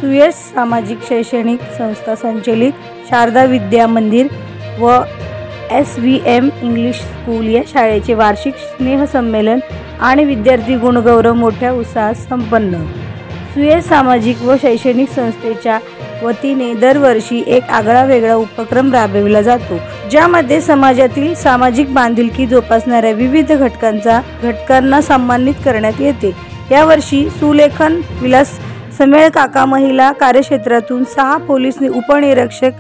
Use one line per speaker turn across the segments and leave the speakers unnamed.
सुयश सामाजिक शैक्षणिक संस्था संचलित शारदा विद्या मंदिर व SVM इंग्लिश स्कूल या शाळेचे वार्षिक स्नेहसंमेलन आणि विद्यार्थी गुणगौरव मोठ्या उत्साहात संपन्न। सुयश सामाजिक व शैक्षणिक संस्थेच्या वतीने दरवर्षी एक आगळावेगळा उपक्रम राबविला जातो, ज्यामध्ये समाजातील सामाजिक बांधिलकी जोपासणाऱ्या विविध घटकांना सन्मानित करण्यात येते। यावर्षी सुलेखन विलास समेळ काका महिला कार्यक्षेत्रातून 6 पोलीस उपनिरीक्षक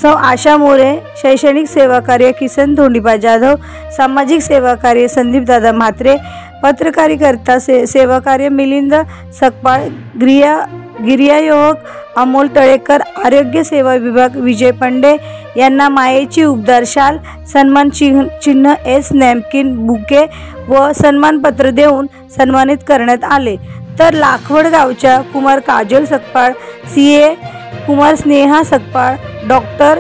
सौ आशा मोरे, शैक्षणिक सेवा कार्य किसन धोंडीबा जाधव, सामाजिक सेवा कार्य संदीप दादा म्हात्रे, पत्रकारिता सेवा कार्य मिलिंद सकपाळ, गिर्यारोहक अमोल तळेकर, आरोग्य सेवा विभाग विजय पंडे यांना मायेची उबदार शाल, सन्मान चिन्ह S नॅपकिन बुके व सन्मानपत्र देऊन सन्मानित करण्यात आले। तर लाखवड गावच्या कुमार काजल सकपाळ, CA कुमार स्नेहा सकपाळ, डॉक्टर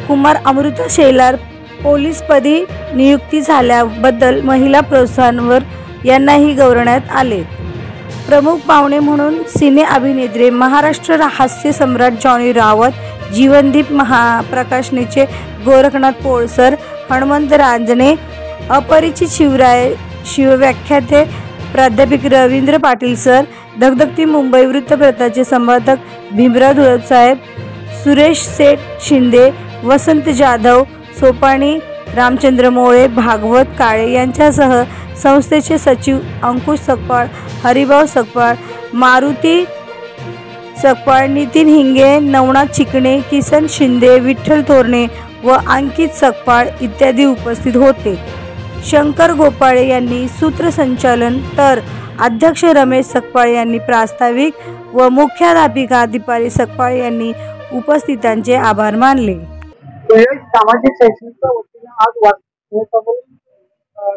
कुमार अमृता शेलार पोलीसपदी नियुक्ती झाल्याबद्दल महिला प्रोत्साहनवर यांनाही गौरवण्यात आले। प्रमुख पाहुणे म्हणून सिने अभिनेत्री महाराष्ट्र हास्य सम्राट जॉनी रावत, जीवनदीप महाप्रकाशनेचे गोरखनाथ पोळसर, हनुमंत रांजणे, अपरिचित शिवव्याख्याते प्राध्यापक रवींद्र पाटील सर, धगधगती मुंबई वृत्तपत्राचे संपादक भीमराव धुळप साहेब, सुरेश सेठ शिंदे, वसंत जाधव, सोपाणी रामचंद्र मोळे, भागवत काळे यांच्यासह संस्थेचे सचिव अंकुश सकपाळ, हरिभाऊ सकपाळ, मारुती सकपाळ, नितीन हिंगे, नवनाथ चिकणे, किसन शिंदे, विठ्ठल तोरणे व अंकित सकपाळ इत्यादी उपस्थित होते। शंकर गोपाळे यांनी सूत्रसंचालन तर अध्यक्ष रमेश सकपाळ यांनी प्रास्ताविक व मुख्याध्यापिका दीपाली सकपाळ यांनी उपस्थितांचे आभार मानले।
सामाजिक शैक्षणिक वतीने आज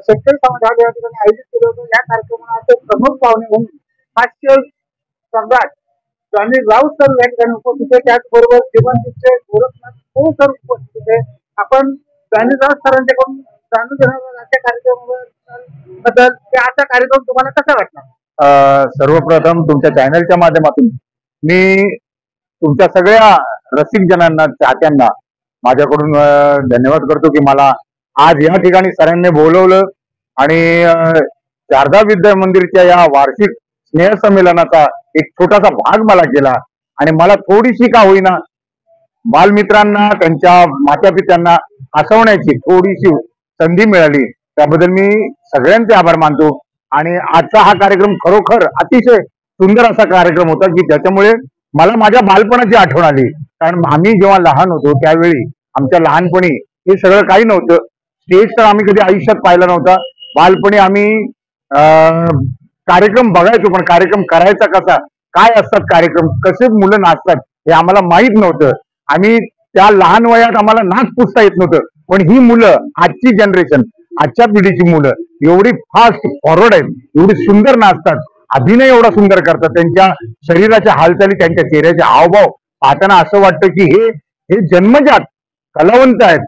शेतकरी समाज या ठिकाणी आयोजित केलं होतं। या कार्यक्रमाचे प्रमुख पाहुणे म्हणून हास्य सम्राट जॉनी राऊत सर या ठिकाणी उपस्थित होते, त्याचबरोबर जीवनदीपचे गोरखनाथ सर उपस्थित होते। आपण जॉनी राऊत सरांच्याकडून जाणून घेणार आजच्या कार्यक्रमाबद्दल, आजचा कार्यक्रम तुम्हाला कसा वाटला?
सर्वप्रथम तुमच्या चॅनलच्या माध्यमातून मी तुमच्या सगळ्या रसिक जनांना, चाहत्यांना माझ्याकडून धन्यवाद करतो की मला आज या ठिकाणी सरांनी बोलवलं आणि शारदा विद्या मंदिरच्या या वार्षिक स्नेहसंमेलनाचा एक छोटासा भाग मला केला आणि मला थोडीशी का होईना बालमित्रांना, त्यांच्या मातापित्यांना हसवण्याची थोडीशी संधी मिळाली, त्याबद्दल मी सगळ्यांचे आभार मानतो। आणि आजचा हा कार्यक्रम खरोखर अतिशय सुंदर असा कार्यक्रम होता की ज्याच्यामुळे मला माझ्या बालपणाची आठवण आली। कारण आम्ही जेव्हा लहान होतो त्यावेळी आमच्या लहानपणी हे सगळं काही नव्हतं, स्टेज तर आम्ही कधी आयुष्यात पाहिला नव्हता। बालपणी आम्ही कार्यक्रम बघायचो, पण कार्यक्रम करायचा कसा, काय असतात कार्यक्रम, कसे मुलं नाचतात हे आम्हाला माहित नव्हतं। आम्ही त्या लहान वयात आम्हाला नाच पुसता येत नव्हतं, पण ही मुलं, आजची जनरेशन, आजच्या पिढीची मुलं एवढी फास्ट फॉरवर्ड आहेत, एवढी सुंदर नाचतात, अभिनय एवढा सुंदर करतात, त्यांच्या शरीराच्या हालचाली, त्यांच्या चेहऱ्याचे हावभाव पाहताना असं वाटतं की हे जन्मजात कलावंत आहेत।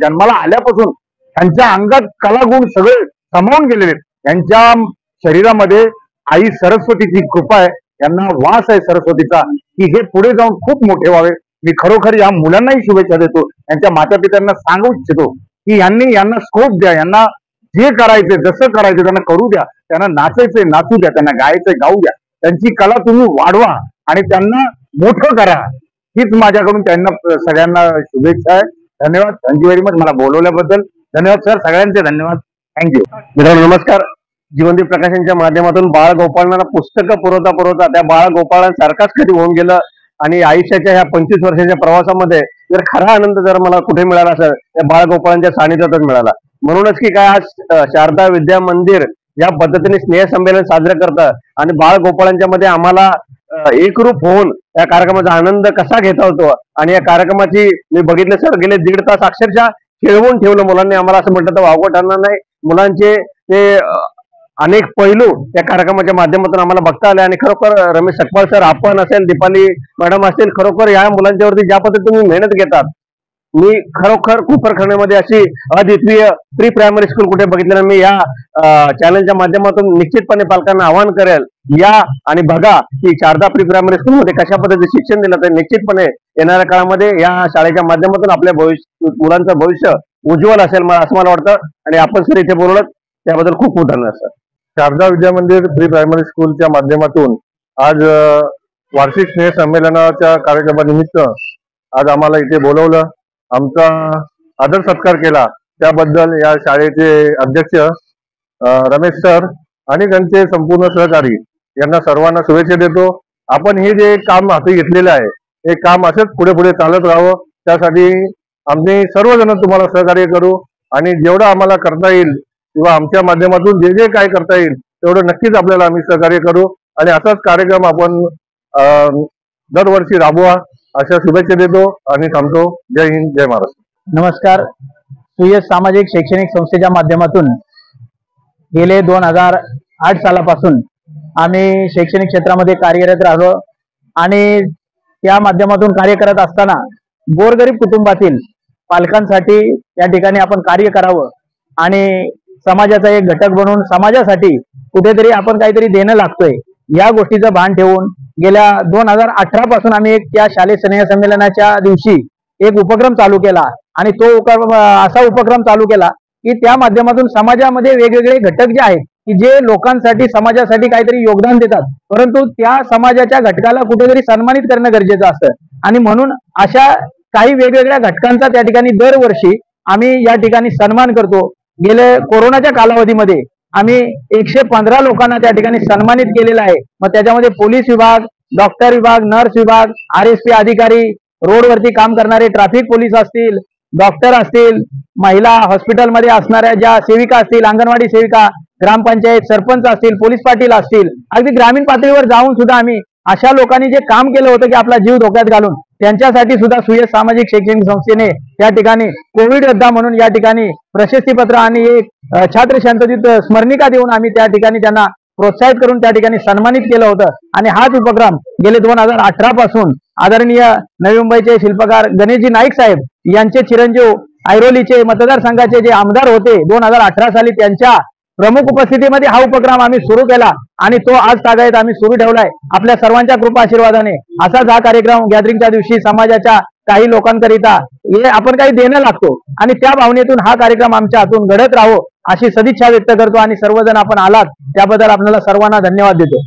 जन्माला आल्यापासून त्यांच्या अंगात कलागुण सगळे सामावून गेलेले आहेत। त्यांच्या शरीरामध्ये आई सरस्वतीची कृपा आहे, यांना वास आहे सरस्वतीचा की हे पुढे जाऊन खूप मोठे व्हावे। मी खरोखर या मुलांनाही शुभेच्छा देतो, त्यांच्या मातापित्यांना सांगू इच्छितो की यांना स्कोप द्या, यांना जे करायचे, जसं करायचं त्यांना करू द्या, त्यांना नाचायचंय नाचू द्या, त्यांना गायचंय गाऊ द्या, त्यांची कला तुम्ही वाढवा आणि त्यांना मोठं करा, हीच माझ्याकडून त्यांना सगळ्यांना शुभेच्छा आहे। धन्यवाद, थँक्यू व्हेरी मच मला बोलवल्याबद्दल। धन्यवाद सर, सगळ्यांचे धन्यवाद, थँक्यू।
मित्रांनो नमस्कार। जीवनदीप प्रकाशनच्या माध्यमातून बाळगोपाळांना पुस्तकं पुरवता त्या बाळगोपाळांसारखाच कधी होऊन गेलं आणि आयुष्याच्या ह्या 25 वर्षाच्या प्रवासामध्ये जर खरा आनंद जर मला कुठे मिळाला असेल त्या बाळगोपाळांच्या सानिध्यातच मिळाला। म्हणूनच की काय आज शारदा विद्या मंदिर या पद्धतीने स्नेहसंमेलन साजरं करतात आणि बाळगोपाळांच्या मध्ये आम्हाला एकरूप होऊन या कार्यक्रमाचा आनंद कसा घेता होतो आणि या कार्यक्रमाची मी बघितलं सर गेले 1.5 तास अक्षरशः खेळवून ठेवलं मुलांनी आम्हाला, असं म्हटलं तर वावगं ठरणार नाही। मुलांचे ते अनेक पैलू या कार्यक्रमाच्या माध्यमातून आम्हाला बघता आले आणि खरोखर रमेश सकपाळ सर, आपण असेल, दीपाली मॅडम असेल, खरोखर या मुलांच्यावरती ज्या पद्धतीने तुम्ही मेहनत घेतात मी खरोखर कोपरखण्यामध्ये अशी अद्वितीय प्री प्रायमरी स्कूल कुठे बघितलं मी या चॅनलच्या माध्यमातून निश्चितपणे पालकांना आवाहन करेल या आणि बघा की शारदा प्री प्रायमरी स्कूल मध्ये कशा पद्धतीने शिक्षण दिलं तर निश्चितपणे येणाऱ्या काळामध्ये या शाळेच्या माध्यमातून आपल्या मुलांचं भविष्य उज्ज्वल असेल असं मला वाटतं। आणि आपण सर इथे बोलवलं त्याबद्दल खूप खूप धन्यवाद सर।
शारदा विद्या मंदिर प्री प्रायमरी स्कूलच्या माध्यमातून आज वार्षिक स्नेह संमेलनाच्या कार्यक्रमानिमित्त आज आम्हाला इथे बोलवलं, आमचा आदर सत्कार केला त्याबद्दल या शाळेचे अध्यक्ष रमेश सर आणि त्यांचे संपूर्ण सहकारी यांना सर्वांना शुभेच्छा देतो। आपण हे जे काम हाती घेतलेलं आहे हे काम असंच पुढे पुढे चालत राहावं, त्यासाठी आम्ही सर्वजण तुम्हाला सहकार्य करू आणि जेवढं आम्हाला करता येईल किंवा आमच्या माध्यमातून जे जे काय करता येईल तेवढं नक्कीच आपल्याला आम्ही सहकार्य करू आणि असाच कार्यक्रम आपण दरवर्षी राबवा अशा शुभेच्छा देतो आणि थांबतो। जय हिंद, जय महाराष्ट्र।
नमस्कार। सुयश सामाजिक शैक्षणिक संस्थेच्या माध्यमातून गेले 2008 सालापासून आम्ही शैक्षणिक क्षेत्रामध्ये कार्यरत राहिलो आणि त्या माध्यमातून कार्य करत असताना गोरगरीब कुटुंबातील पालकांसाठी या ठिकाणी आपण कार्य करावं आणि समाजाचा एक घटक बनून समाजासाठी कुठेतरी आपण काहीतरी देणं लागतोय या गोष्टीचं भान ठेवून गेल्या 2018 पासून आम्ही एक त्या शालेय स्नेह संमेलनाच्या दिवशी एक उपक्रम चालू केला आणि तो असा उपक्रम चालू केला की त्या माध्यमातून समाजामध्ये वेगवेगळे घटक जे आहेत की जे लोकांसाठी समाजासाठी काहीतरी योगदान देतात परंतु त्या समाजाच्या घटकाला कुठेतरी सन्मानित करणं गरजेचं असतं आणि म्हणून अशा काही वेगवेगळ्या घटकांचा त्या ठिकाणी दरवर्षी आम्ही या ठिकाणी सन्मान करतो। गेले कोरोनाच्या कालावधीमध्ये आम्ही 115 लोकांना त्या ठिकाणी सन्मानित केलेलं आहे। मग त्याच्यामध्ये पोलीस विभाग, डॉक्टर विभाग, नर्स विभाग, RSP अधिकारी, रोडवरती काम करणारे ट्रॅफिक पोलीस असतील, डॉक्टर असतील, महिला हॉस्पिटलमध्ये असणाऱ्या ज्या सेविका असतील, अंगणवाडी सेविका, ग्रामपंचायत सरपंच असतील, पोलीस पाटील असतील, अगदी ग्रामीण पातळीवर जाऊन सुद्धा आम्ही अशा लोकांनी जे काम केलं होतं की आपला जीव धोक्यात घालून त्यांच्यासाठी सुद्धा सुयश सामाजिक शैक्षणिक संस्थेने त्या ठिकाणी कोविड योद्धा म्हणून या ठिकाणी प्रशस्तीपत्र आणि एक छात्र शांततेत स्मरणिका देऊन आम्ही त्या ठिकाणी त्यांना प्रोत्साहित करून त्या ठिकाणी सन्मानित केलं होतं। आणि हाच उपक्रम गेले 2018 पासून आदरणीय नवी मुंबईचे शिल्पकार गणेशजी नाईक साहेब यांचे चिरंजीव ऐरोलीचे मतदारसंघाचे जे आमदार होते 2018 साली त्यांच्या प्रमुख उपस्थितीमध्ये हा उपक्रम आम्ही सुरू केला आणि तो आज तागायत आम्ही सुरू ठेवलाय आपल्या सर्वांच्या कृपा आशीर्वादाने। असाच हा कार्यक्रम गॅदरिंगच्या दिवशी समाजाच्या काही लोकांकरिता हे आपण काही देणं लागतो आणि त्या भावनेतून हा कार्यक्रम आमच्या हातून घडत राहो अशी सदिच्छा व्यक्त करतो आणि सर्वजण आपण आलात त्याबद्दल आपल्याला सर्वांना धन्यवाद देतो।